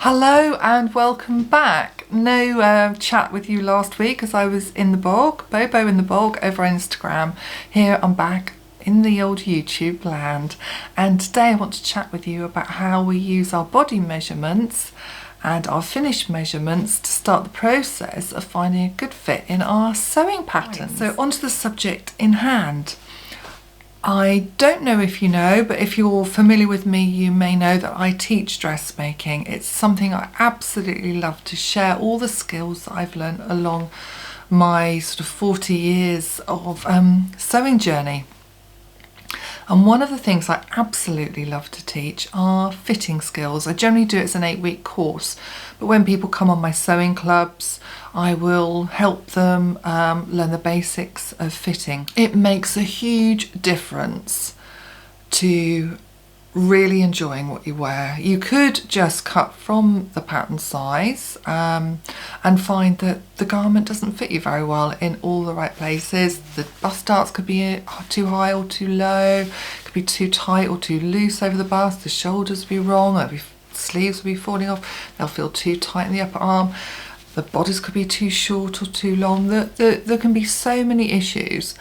Hello and welcome back. No chat with you last week as I was in the bog, Bobo in the bog over on Instagram. Here I'm back in the old YouTube land, and today I want to chat with you about how we use our body measurements and our finished measurements to start the process of finding a good fit in our sewing patterns. So onto the subject in hand. I don't know if you know, but if you're familiar with me, you may know that I teach dressmaking. It's something I absolutely love to share, all the skills that I've learned along my sort of 40 years of sewing journey. And one of the things I absolutely love to teach are fitting skills. I generally do it as an 8-week course, but when people come on my sewing clubs, I will help them learn the basics of fitting. It makes a huge difference to really enjoying what you wear. You could just cut from the pattern size and find that the garment doesn't fit you very well in all the right places. The bust darts could be too high or too low, could be too tight or too loose over the bust, the shoulders would be wrong, the sleeves would be falling off, they'll feel too tight in the upper arm, the bodice could be too short or too long. There can be so many issues,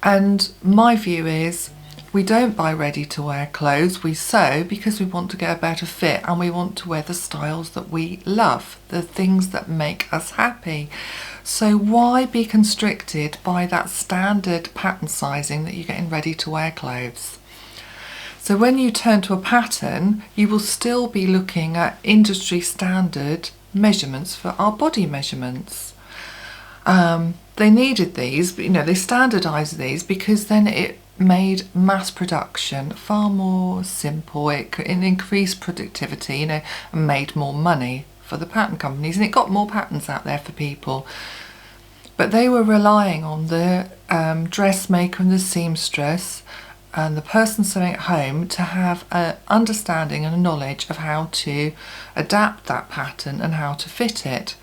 and my view is we don't buy ready-to-wear clothes, we sew because we want to get a better fit and we want to wear the styles that we love, the things that make us happy. So why be constricted by that standard pattern sizing that you get in ready-to-wear clothes? So when you turn to a pattern, you will still be looking at industry standard measurements for our body measurements. They needed these, but they standardised these because then it made mass production far more simple. It increased productivity, and made more money for the pattern companies, and it got more patterns out there for people. But they were relying on the dressmaker and the seamstress and the person sewing at home to have an understanding and a knowledge of how to adapt that pattern and how to fit it.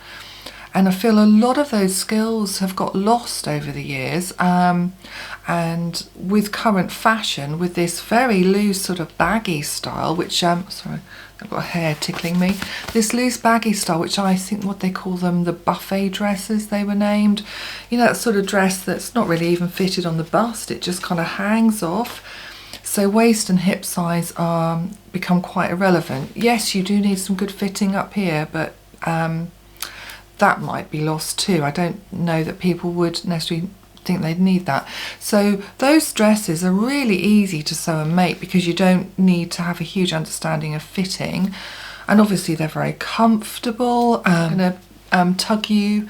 And I feel a lot of those skills have got lost over the years, and with current fashion, with this very loose sort of baggy style, which sorry, I've got a hair tickling me, this loose baggy style, which I think what they call them, the buffet dresses they were named, that sort of dress that's not really even fitted on the bust, it just kind of hangs off. So waist and hip size become quite irrelevant. Yes, you do need some good fitting up here, but that might be lost too. I don't know that people would necessarily think they'd need that. So those dresses are really easy to sew and make because you don't need to have a huge understanding of fitting, and obviously they're very comfortable, gonna tug you,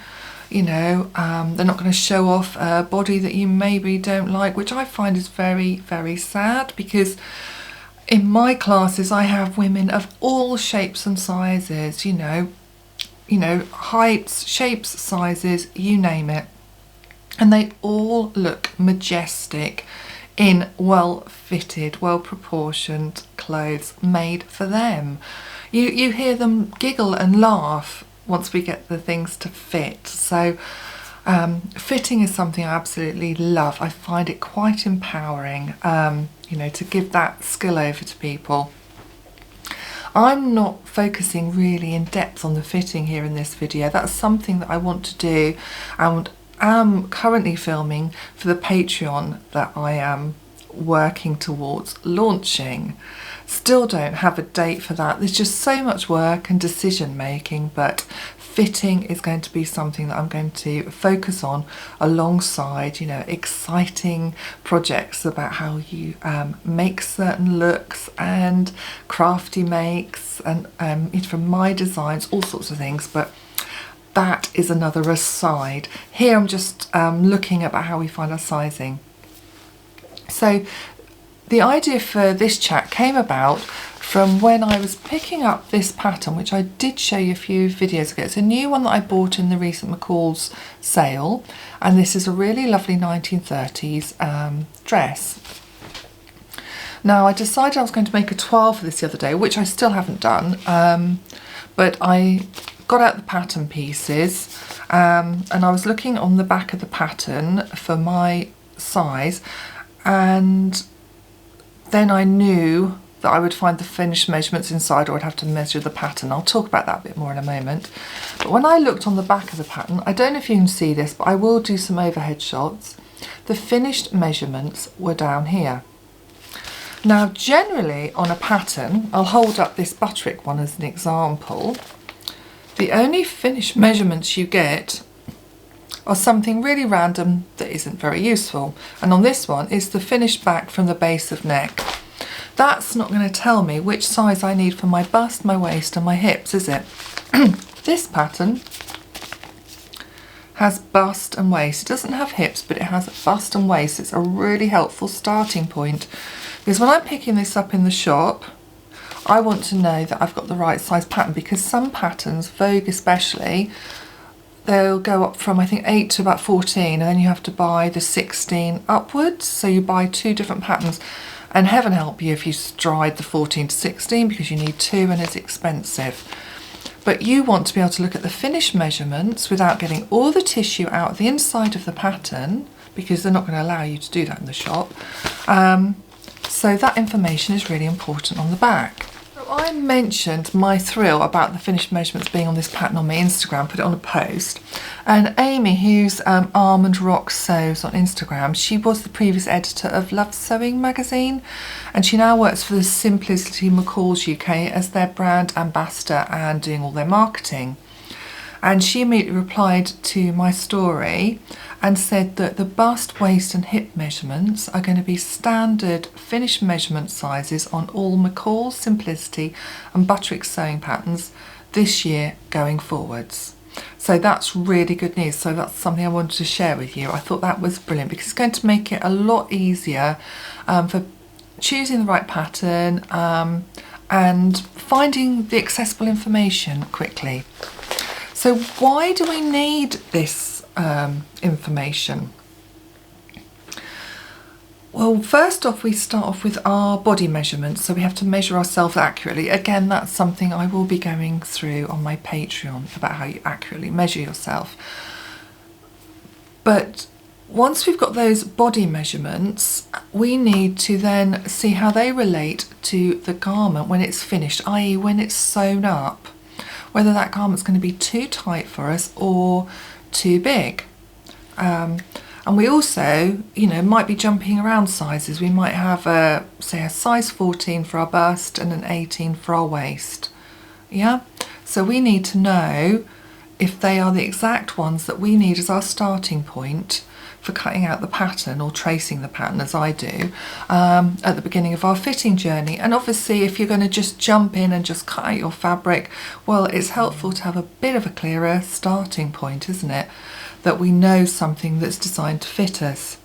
they're not going to show off a body that you maybe don't like, which I find is very, very sad, because in my classes I have women of all shapes and sizes, heights, shapes, sizes, you name it. And they all look majestic in well-fitted, well-proportioned clothes made for them. You hear them giggle and laugh once we get the things to fit. So fitting is something I absolutely love. I find it quite empowering, to give that skill over to people. I'm not focusing really in depth on the fitting here in this video. That's something that I want to do, and am currently filming for the Patreon that I am working towards launching. Still don't have a date for that. There's just so much work and decision making, but fitting is going to be something that I'm going to focus on alongside, exciting projects about how you make certain looks and crafty makes and from my designs, all sorts of things. But that is another aside. Here I'm just looking at how we find our sizing. So the idea for this chat came about from when I was picking up this pattern, which I did show you a few videos ago. It's a new one that I bought in the recent McCall's sale, and this is a really lovely 1930s dress. Now I decided I was going to make a 12 for this the other day, which I still haven't done, but I got out the pattern pieces and I was looking on the back of the pattern for my size, and then I knew that I would find the finished measurements inside, or I'd have to measure the pattern. I'll talk about that a bit more in a moment. But when I looked on the back of the pattern, I don't know if you can see this, but I will do some overhead shots. The finished measurements were down here. Now generally on a pattern, I'll hold up this Butterick one as an example, the only finished measurements you get are something really random that isn't very useful. And on this one is the finished back from the base of neck. That's not going to tell me which size I need for my bust, my waist and my hips, is it? This pattern has bust and waist. It doesn't have hips, but it has bust and waist. It's a really helpful starting point, because when I'm picking this up in the shop, I want to know that I've got the right size pattern, because some patterns, Vogue especially, they'll go up from I think 8 to about 14, and then you have to buy the 16 upwards, so you buy 2 different patterns, and heaven help you if you stride the 14 to 16, because you need 2 and it's expensive. But you want to be able to look at the finished measurements without getting all the tissue out of the inside of the pattern, because they're not going to allow you to do that in the shop. So that information is really important on the back. So I mentioned my thrill about the finished measurements being on this pattern on my Instagram, put it on a post. And Amy, who's Almond Rock Sews on Instagram, she was the previous editor of Love Sewing magazine, and she now works for the Simplicity McCall's UK as their brand ambassador and doing all their marketing. And she immediately replied to my story and said that the bust, waist and hip measurements are going to be standard finished measurement sizes on all McCall's, Simplicity and Butterick sewing patterns this year going forwards. So that's really good news. So that's something I wanted to share with you. I thought that was brilliant, because it's going to make it a lot easier for choosing the right pattern and finding the accessible information quickly. So why do we need this information? Well, first off, we start off with our body measurements, so we have to measure ourselves accurately. Again, that's something I will be going through on my Patreon, about how you accurately measure yourself. But once we've got those body measurements, we need to then see how they relate to the garment when it's finished, i.e. when it's sewn up, whether that garment's going to be too tight for us or too big. And we also, might be jumping around sizes. We might have say a size 14 for our bust and an 18 for our waist. Yeah, so we need to know if they are the exact ones that we need as our starting point for cutting out the pattern or tracing the pattern, as I do, at the beginning of our fitting journey. And obviously if you're going to just jump in and just cut out your fabric, well, it's helpful to have a bit of a clearer starting point, isn't it? That we know something that's designed to fit us.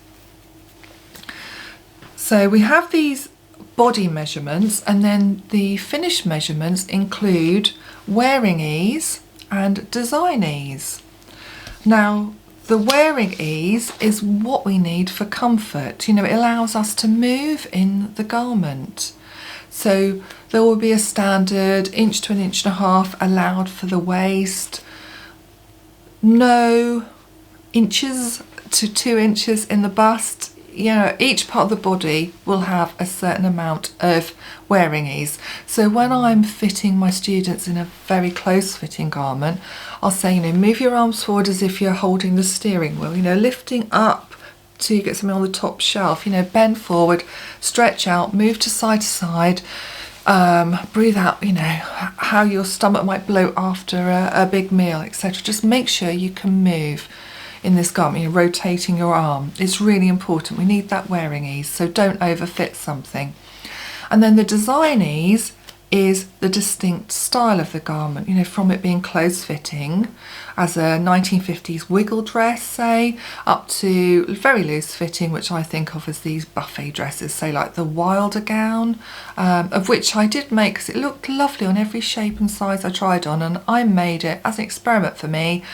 So we have these body measurements, and then the finished measurements include wearing ease and design ease. Now, the wearing ease is what we need for comfort. It allows us to move in the garment. So there will be a standard 1 inch to 1.5 inches allowed for the waist. No inches to 2 inches in the bust. Each part of the body will have a certain amount of wearing ease. So when I'm fitting my students in a very close fitting garment, I'll say, move your arms forward as if you're holding the steering wheel, lifting up till you get something on the top shelf, bend forward, stretch out, move to side, breathe out, how your stomach might bloat after a big meal, etc. Just make sure you can move in this garment, rotating your arm. It's really important. We need that wearing ease, so don't overfit something. And then the design ease is the distinct style of the garment, from it being close fitting as a 1950s wiggle dress, say, up to very loose fitting, which I think of as these buffet dresses, say like the Wilder gown, of which I did make because it looked lovely on every shape and size I tried on, and I made it as an experiment for me,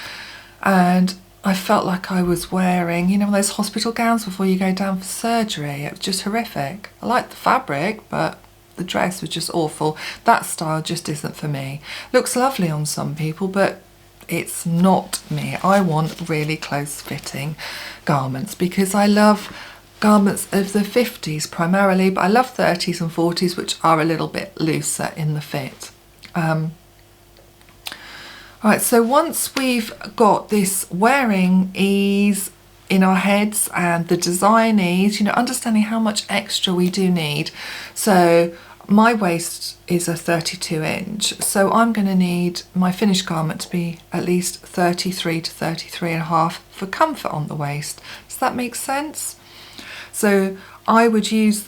and I felt like I was wearing, one of those hospital gowns before you go down for surgery. It was just horrific. I liked the fabric, but the dress was just awful. That style just isn't for me. Looks lovely on some people, but it's not me. I want really close fitting garments because I love garments of the 50s primarily, but I love 30s and 40s, which are a little bit looser in the fit. Right, so once we've got this wearing ease in our heads and the design ease, you know, understanding how much extra we do need. So my waist is a 32 inch, so I'm going to need my finished garment to be at least 33 to 33 and a half for comfort on the waist. Does that make sense? So I would use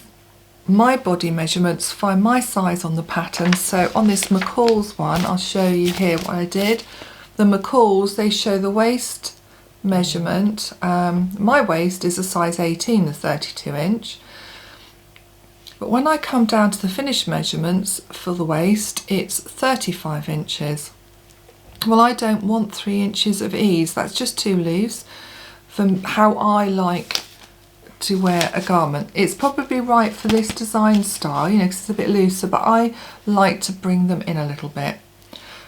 my body measurements, find my size on the pattern. So on this McCall's one, I'll show you here what I did. The McCall's, they show the waist measurement. My waist is a size 18, the 32 inch. But when I come down to the finished measurements for the waist, it's 35 inches. Well, I don't want 3 inches of ease. That's just too loose for how I like to wear a garment. It's probably right for this design style, you know, because it's a bit looser, but I like to bring them in a little bit.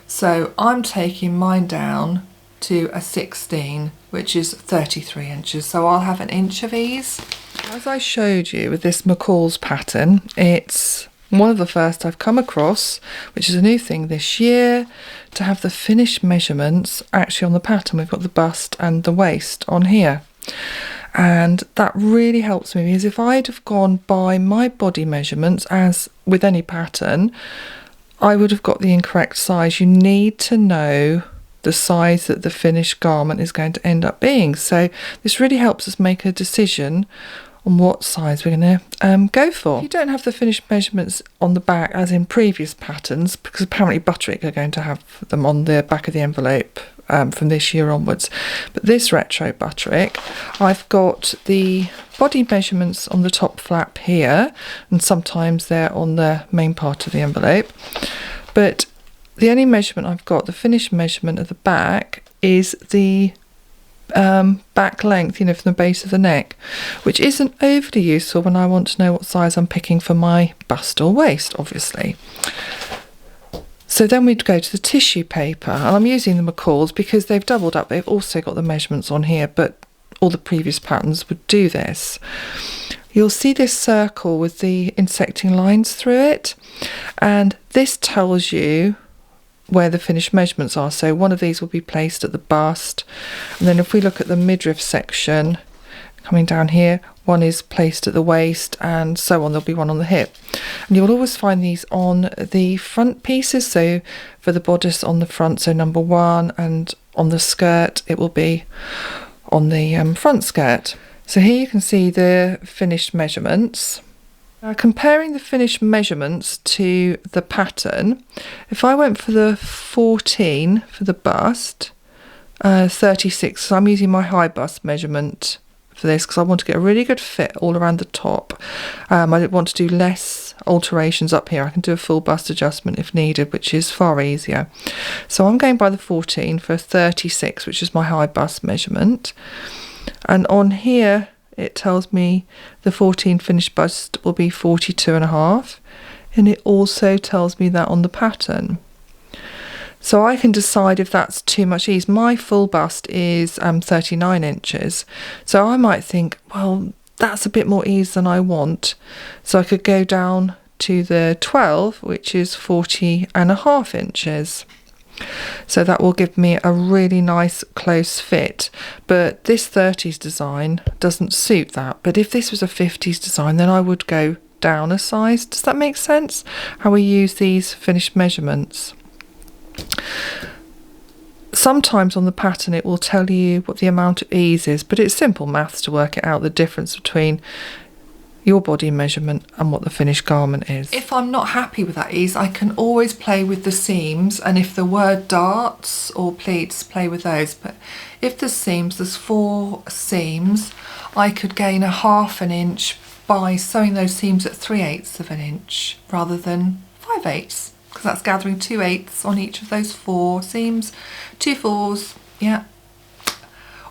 So I'm taking mine down to a 16, which is 33 inches. So I'll have an inch of ease. As I showed you with this McCall's pattern, it's one of the first I've come across, which is a new thing this year, to have the finished measurements actually on the pattern. We've got the bust and the waist on here. And that really helps me, because if I'd have gone by my body measurements, as with any pattern, I would have got the incorrect size. You need to know the size that the finished garment is going to end up being. So this really helps us make a decision on what size we're going to go for. You don't have the finished measurements on the back as in previous patterns, because apparently Butterick are going to have them on the back of the envelope from this year onwards. But this retro Butterick, I've got the body measurements on the top flap here, and sometimes they're on the main part of the envelope. But the only measurement I've got, the finished measurement of the back, is the back length, you know, from the base of the neck, which isn't overly useful when I want to know what size I'm picking for my bust or waist, obviously. So then we'd go to the tissue paper, and I'm using the McCall's because they've doubled up. They've also got the measurements on here, but all the previous patterns would do this. You'll see this circle with the intersecting lines through it, and this tells you where the finished measurements are. So one of these will be placed at the bust, and then if we look at the midriff section coming down here, one is placed at the waist, and so on. There'll be one on the hip, and you'll always find these on the front pieces. So for the bodice on the front, so number 1, and on the skirt it will be on the front skirt. So here you can see the finished measurements. Comparing the finished measurements to the pattern, if I went for the 14 for the bust, 36, so I'm using my high bust measurement for this because I want to get a really good fit all around the top. I don't want to do less alterations up here. I can do a full bust adjustment if needed, which is far easier. So I'm going by the 14 for 36, which is my high bust measurement. And on here it tells me the 14 finished bust will be 42 and a half, and it also tells me that on the pattern. So I can decide if that's too much ease. My full bust is 39 inches, so I might think, well, that's a bit more ease than I want, so I could go down to the 12, which is 40 and a half inches. So that will give me a really nice close fit, but this 30s design doesn't suit that. But if this was a 50s design, then I would go down a size. Does that make sense? How we use these finished measurements. Sometimes on the pattern it will tell you what the amount of ease is, but it's simple maths to work it out, the difference between your body measurement and what the finished garment is. If I'm not happy with that ease, I can always play with the seams, and if there were darts or pleats, play with those. But if there's seams, there's 4 seams, I could gain a half an inch by sewing those seams at 3/8 of an inch rather than 5/8, because that's gathering 2/8 on each of those 4 seams. 2 4s, yeah.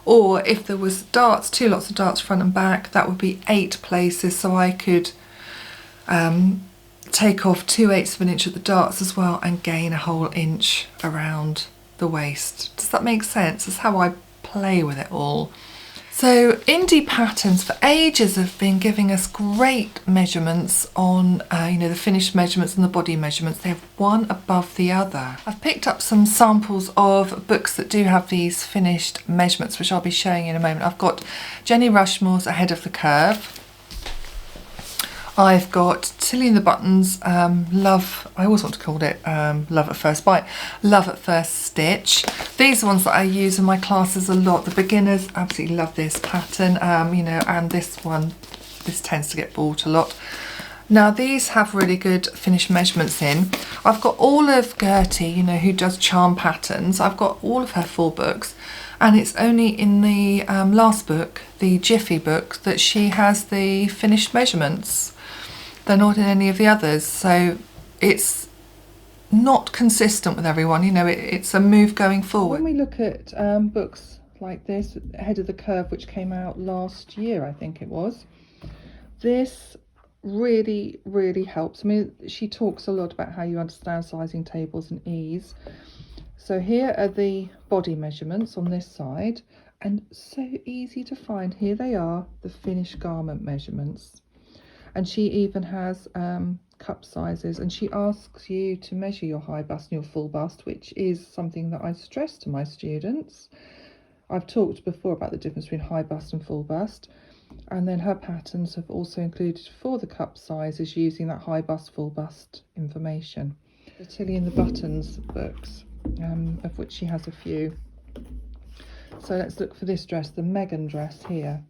Or if there was darts, 2 lots of darts front and back, that would be 8 places, so I could take off 2/8 of an inch at the darts as well and gain a whole inch around the waist. Does that make sense? That's how I play with it all. So Indie Patterns for ages have been giving us great measurements on, you know, the finished measurements and the body measurements. They have one above the other. I've picked up some samples of books that do have these finished measurements, which I'll be showing you in a moment. I've got Jenny Rushmore's Ahead of the Curve. I've got Tilly and the Buttons, Love, I always want to call it Love at First Bite, Love at First Stitch. These are ones that I use in my classes a lot. The beginners absolutely love this pattern, you know, and this one, this tends to get bought a lot. Now these have really good finished measurements in. I've got all of Gertie, you know, who does charm patterns. I've got all of her 4 books. And it's only in the last book, the Jiffy book, that she has the finished measurements. They're not in any of the others, so it's not consistent with everyone, you know, it's a move going forward. When we look at books like this, Ahead of the Curve, which came out last year, I think it was, this really, really helps. I mean, she talks a lot about how you understand sizing tables and ease. So here are the body measurements on this side, and so easy to find. Here they are, the finished garment measurements. And she even has cup sizes, and she asks you to measure your high bust and your full bust, which is something that I stress to my students. I've talked before about the difference between high bust and full bust, and then her patterns have also included for the cup sizes using that high bust, full bust information. The Tilly and the Buttons books, of which she has a few. So let's look for this dress, the Megan dress here.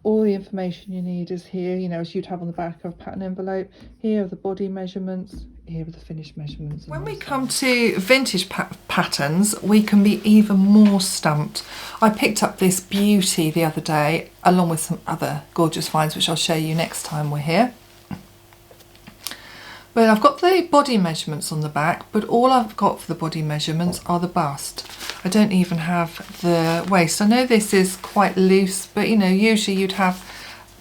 All the information you need is here, you know, as you'd have on the back of a pattern envelope. Here are the body measurements, here are the finished measurements. When we come to vintage patterns, we can be even more stumped. I picked up this beauty the other day, along with some other gorgeous finds, which I'll show you next time we're here. But I've got the body measurements on the back, but all I've got for the body measurements are the bust. I don't even have the waist. I know this is quite loose, but you know, usually you'd have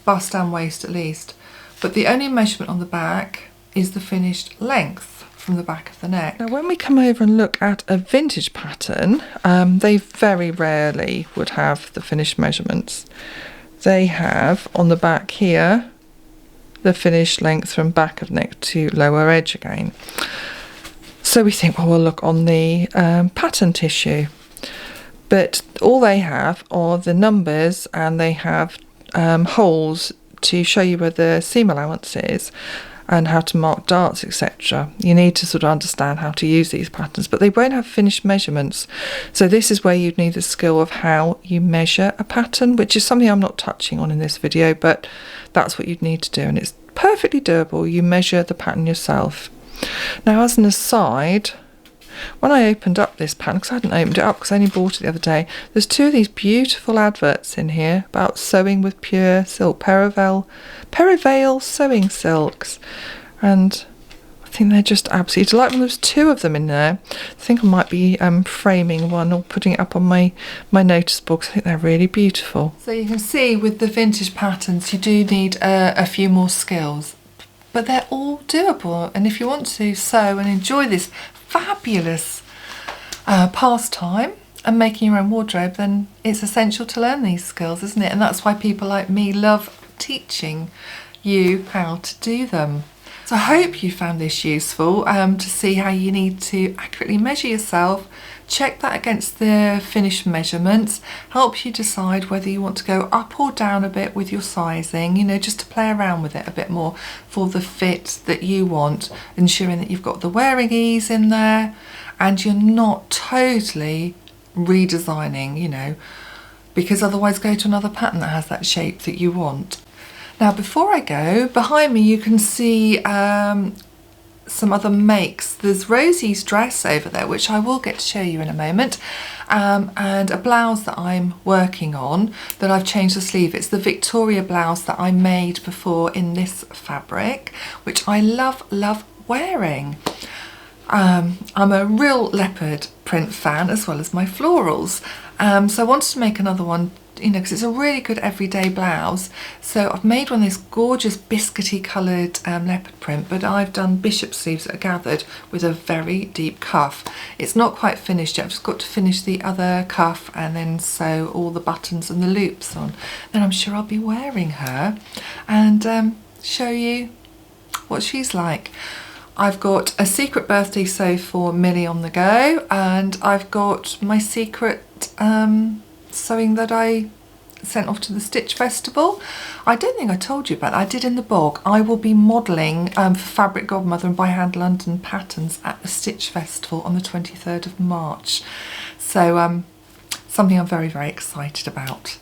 bust and waist at least. But the only measurement on the back is the finished length from the back of the neck. Now when we come over and look at a vintage pattern, they very rarely would have the finished measurements. They have on the back here the finished length from back of neck to lower edge again. So we think, well, we'll look on the pattern tissue, but all they have are the numbers, and they have holes to show you where the seam allowance is and how to mark darts, etc. You need to sort of understand how to use these patterns, but they won't have finished measurements. So this is where you'd need the skill of how you measure a pattern, which is something I'm not touching on in this video, but that's what you'd need to do, and it's perfectly doable. You measure the pattern yourself. Now, as an aside, when I opened up this pattern, because I hadn't opened it up because I only bought it the other day, there's 2 of these beautiful adverts in here about sewing with pure silk, Perivale sewing silks, and I think they're just absolutely delightful. There's 2 of them in there. I think I might be framing one or putting it up on my notice board. I think they're really beautiful. So you can see with the vintage patterns you do need a few more skills, but they're all doable. And if you want to sew and enjoy this fabulous pastime and making your own wardrobe, then it's essential to learn these skills, isn't it? And that's why people like me love teaching you how to do them. So I hope you found this useful to see how you need to accurately measure yourself, check that against the finished measurements, helps you decide whether you want to go up or down a bit with your sizing, you know, just to play around with it a bit more for the fit that you want, ensuring that you've got the wearing ease in there and you're not totally redesigning, you know, because otherwise go to another pattern that has that shape that you want. Now before I go, behind me you can see some other makes. There's Rosie's dress over there, which I will get to show you in a moment, and a blouse that I'm working on that I've changed the sleeve. It's the Victoria blouse that I made before in this fabric, which I love wearing. I'm a real leopard print fan as well as my florals, so I wanted to make another one you know, because it's a really good everyday blouse. So I've made one of this gorgeous biscuity coloured leopard print, but I've done bishop sleeves that are gathered with a very deep cuff. It's not quite finished yet. I've just got to finish the other cuff and then sew all the buttons and the loops on. Then I'm sure I'll be wearing her and show you what she's like. I've got a secret birthday sew for Millie on the go, and I've got my secret sewing that I sent off to the Stitch Festival. I don't think I told you about that. I did in the blog. I will be modelling for Fabric Godmother and By Hand London Patterns at the Stitch Festival on the 23rd of March. So something I'm very, very excited about.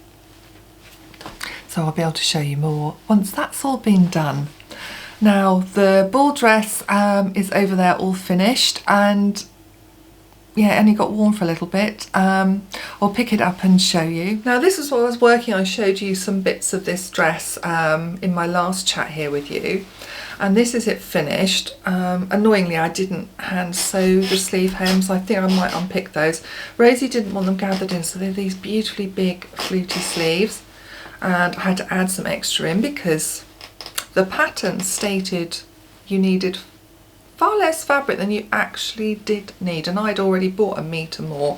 So I'll be able to show you more once that's all been done. Now the ball dress is over there all finished, and yeah, it only got warm for a little bit. I'll pick it up and show you. Now this is what I was working on. I showed you some bits of this dress in my last chat here with you, and this is it finished. Annoyingly, I didn't hand sew the sleeve hems. I think I might unpick those. Rosie didn't want them gathered in, so they're these beautifully big fluty sleeves, and I had to add some extra in because the pattern stated you needed far less fabric than you actually did need, and I'd already bought a metre more,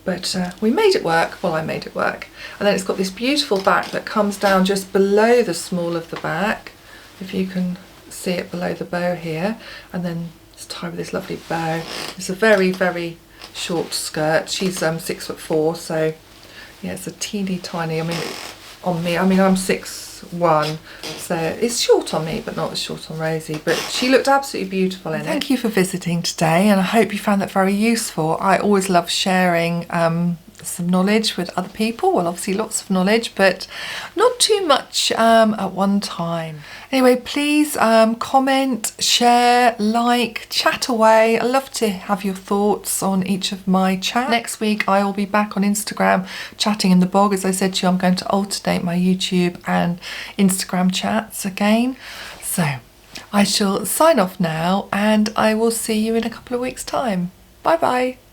but we made it work. Well, I made it work. And then it's got this beautiful back that comes down just below the small of the back, if you can see it below the bow here, and then it's tied with this lovely bow. It's a very, very short skirt. She's 6'4", so yeah, it's a teeny tiny, I mean, on me, I mean, I'm 6'1", so it's short on me, but not as short on Rosie. But she looked absolutely beautiful in it. Thank you for visiting today, and I hope you found that very useful. I always love sharing some knowledge with other people. Well, obviously lots of knowledge, but not too much at one time. Anyway, please comment, share, like, chat away. I love to have your thoughts on each of my chats. Next week I will be back on Instagram chatting in the blog. As I said to you, I'm going to alternate my YouTube and Instagram chats again. So I shall sign off now, and I will see you in a couple of weeks' time. Bye bye.